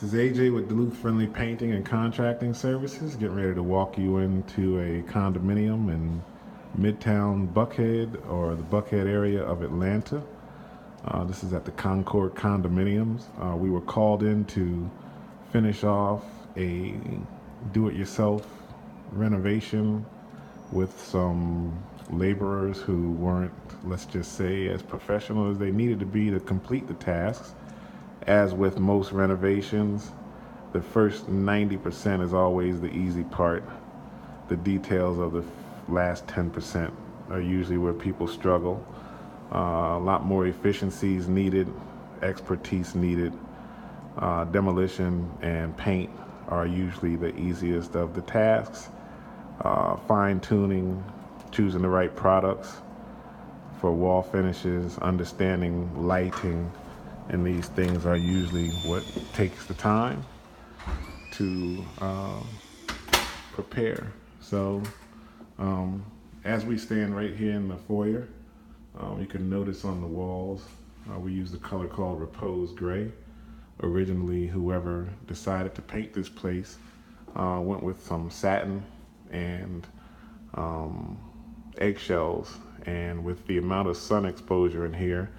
This is AJ with Duluth Friendly Painting and Contracting Services, getting ready to walk you into a condominium in Midtown Buckhead or the Buckhead area of Atlanta. This is at the Concord Condominiums. We were called in to finish off a do-it-yourself renovation with some laborers who weren't, let's just say, as professional as they needed to be to complete the tasks. As with most renovations, the first 90% is always the easy part. The details of the last 10% are usually where people struggle. A lot more efficiencies needed, expertise needed. Demolition and paint are usually the easiest of the tasks. Fine tuning, choosing the right products for wall finishes, understanding lighting, and these things are usually what takes the time to prepare. So as we stand right here in the foyer, you can notice on the walls, we use the color called Repose Gray. Originally, whoever decided to paint this place went with some satin and eggshells, and with the amount of sun exposure in here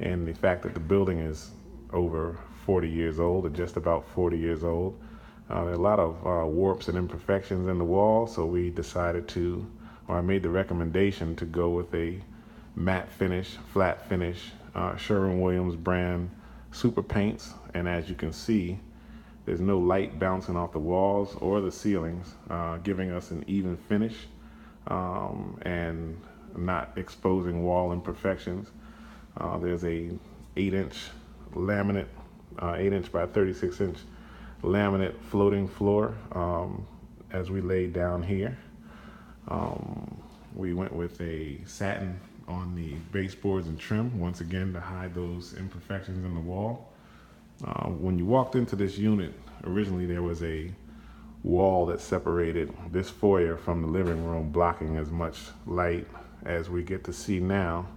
and the fact that the building is over 40 years old, or just about 40 years old, there are a lot of warps and imperfections in the wall, so we decided to, or I made the recommendation to go with a matte finish, flat finish, Sherwin-Williams brand super paints. And as you can see, there's no light bouncing off the walls or the ceilings, giving us an even finish and not exposing wall imperfections. There's a 8-inch laminate, 8-inch by 36-inch laminate floating floor as we laid down here. We went with a satin on the baseboards and trim, once again to hide those imperfections in the wall. When you walked into this unit, originally there was a wall that separated this foyer from the living room, blocking as much light as we get to see now.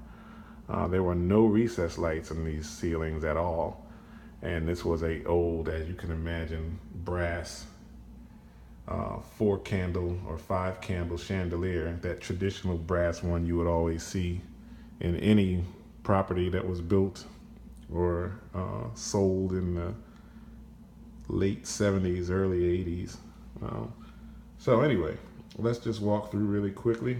There were no recessed lights in these ceilings at all, and this was a old, as you can imagine, brass 4-candle or 5-candle chandelier, that traditional brass one you would always see in any property that was built or sold in the late 70s, early 80s. So anyway, let's just walk through really quickly.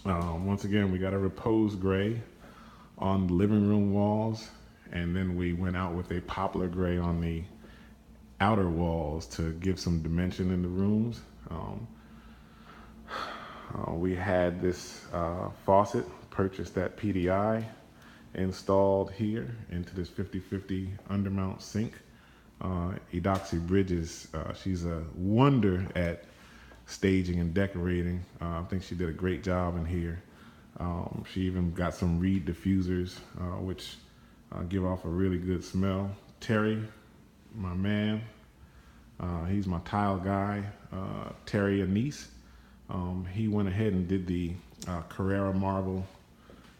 Once again, we got a Repose Gray on the living room walls, and then we went out with a Poplar Gray on the outer walls to give some dimension in the rooms. We had this faucet purchased at PDI, installed here into this 50/50 undermount sink. Edoxy Bridges, she's a wonder at staging and decorating. I think she did a great job in here. She even got some reed diffusers, which give off a really good smell. Terry, my man, he's my tile guy, Terry Anise. He went ahead and did the Carrera marble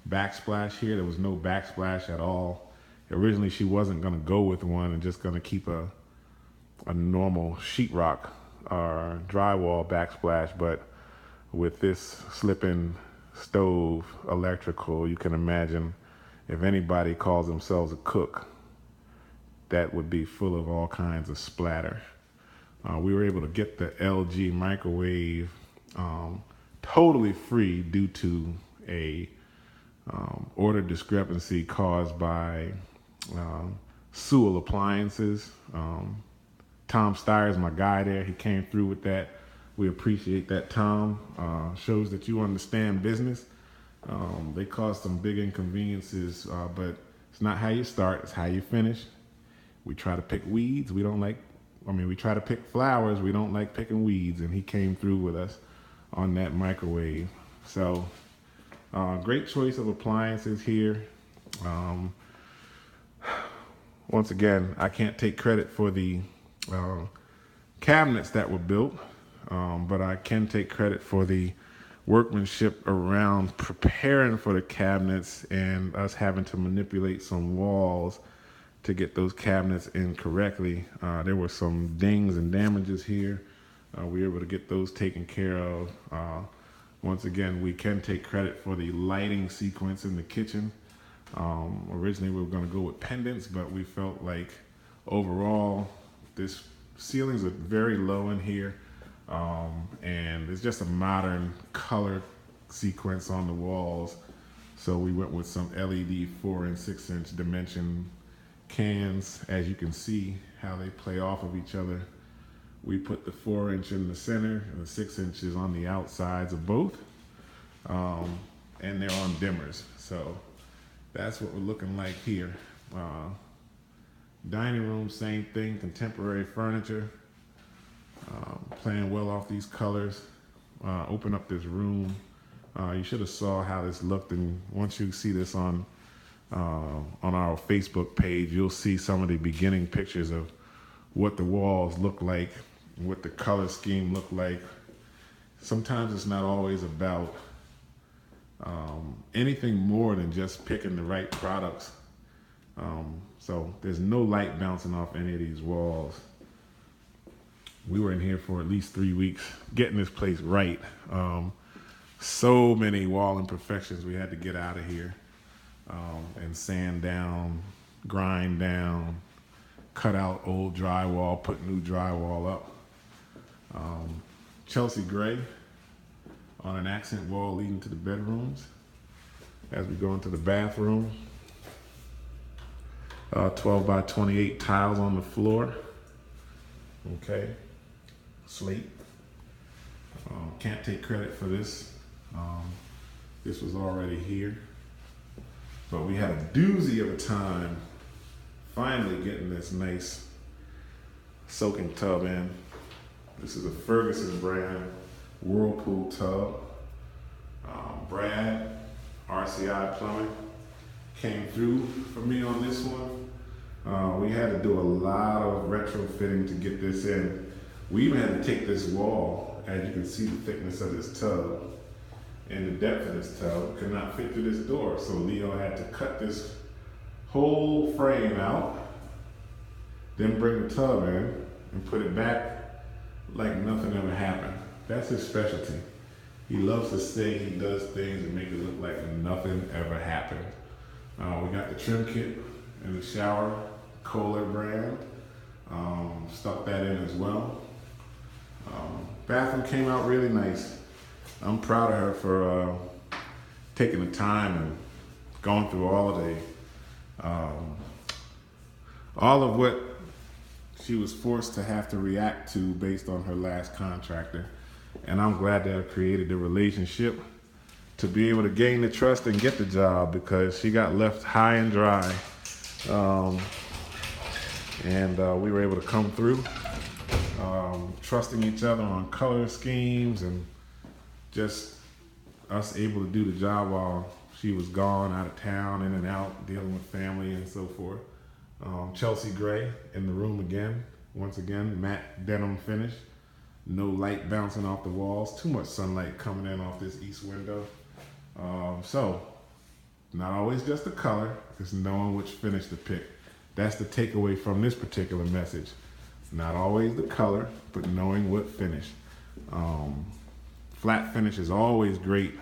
backsplash here. There was no backsplash at all. Originally, she wasn't going to go with one and just going to keep a normal sheetrock or drywall backsplash, but with this slip-in stove electrical, you can imagine if anybody calls themselves a cook, that would be full of all kinds of splatter. We were able to get the LG microwave totally free due to a order discrepancy caused by Sewell Appliances. Tom Steyer's my guy there. He came through with that. We appreciate that, Tom. Shows that you understand business. They cause some big inconveniences, but it's not how you start, it's how you finish. We try to pick weeds. We try to pick flowers. We don't like picking weeds, and he came through with us on that microwave. So great choice of appliances here. Once again, I can't take credit for the cabinets that were built, but I can take credit for the workmanship around preparing for the cabinets and us having to manipulate some walls to get those cabinets in correctly. There were some dings and damages here. We were able to get those taken care of. Once again, we can take credit for the lighting sequence in the kitchen. Originally we were going to go with pendants, but we felt like overall this ceilings are very low in here, and it's just a modern color sequence on the walls. So we went with some LED 4 and 6 inch dimension cans. As you can see how they play off of each other. We put the 4 inch in the center and the 6 inches on the outsides of both, and they're on dimmers. So that's what we're looking like here. Dining room, same thing, contemporary furniture. Playing well off these colors. Open up this room. You should have saw how this looked, and once you see this on our Facebook page, you'll see some of the beginning pictures of what the walls look like, what the color scheme looked like. Sometimes it's not always about anything more than just picking the right products. So there's no light bouncing off any of these walls. We were in here for at least 3 weeks getting this place right. So many wall imperfections we had to get out of here, and sand down, grind down, cut out old drywall, put new drywall up. Chelsea gray on an accent wall leading to the bedrooms. As we go into the bathroom, 12 by 28 tiles on the floor. Okay, slate. Can't take credit for this. This was already here, but we had a doozy of a time finally getting this nice soaking tub in. This is a Ferguson brand Whirlpool tub. Brad, RCI Plumbing, came through for me on this one. We had to do a lot of retrofitting to get this in. We even had to take this wall, as you can see the thickness of this tub and the depth of this tub, could not fit through this door. So Leo had to cut this whole frame out, then bring the tub in and put it back like nothing ever happened. That's his specialty. He loves to say he does things and make it look like nothing ever happened. We got the trim kit in the shower, Kohler brand. Stuck that in as well. Bathroom came out really nice. I'm proud of her for taking the time and going through all of what she was forced to have to react to based on her last contractor. And I'm glad that I created the relationship to be able to gain the trust and get the job, because she got left high and dry. We were able to come through, trusting each other on color schemes and just us able to do the job while she was gone, out of town, in and out, dealing with family and so forth. Chelsea gray in the room again. Once again, matte denim finish. No light bouncing off the walls. Too much sunlight coming in off this east window. So, not always just the color, just knowing which finish to pick. That's the takeaway from this particular message. Not always the color, but knowing what finish. Flat finish is always great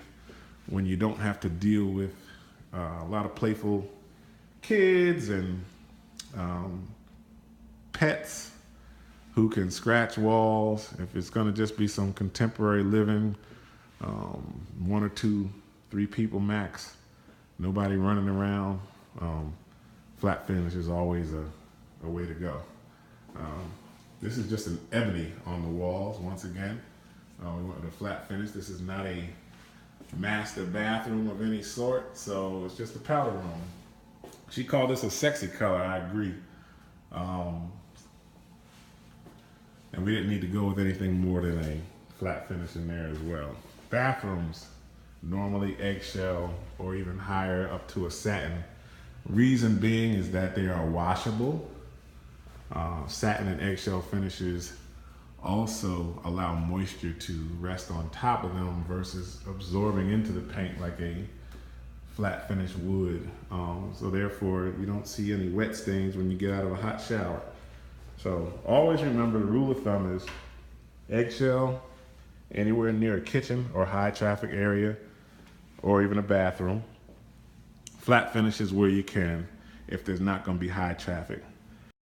when you don't have to deal with a lot of playful kids and pets who can scratch walls. If it's gonna just be some contemporary living, 1 or 2, 3 people max, nobody running around, flat finish is always a way to go. This is just an ebony on the walls once again. We went with a flat finish. This is not a master bathroom of any sort, so it's just a powder room. She called this a sexy color, I agree. And we didn't need to go with anything more than a flat finish in there as well. Bathrooms, normally eggshell or even higher up to a satin. Reason being is that they are washable. Satin and eggshell finishes also allow moisture to rest on top of them versus absorbing into the paint like a flat finish wood. So therefore you don't see any wet stains when you get out of a hot shower. So always remember, the rule of thumb is eggshell anywhere near a kitchen or high traffic area or even a bathroom. Flat finishes where you can if there's not going to be high traffic.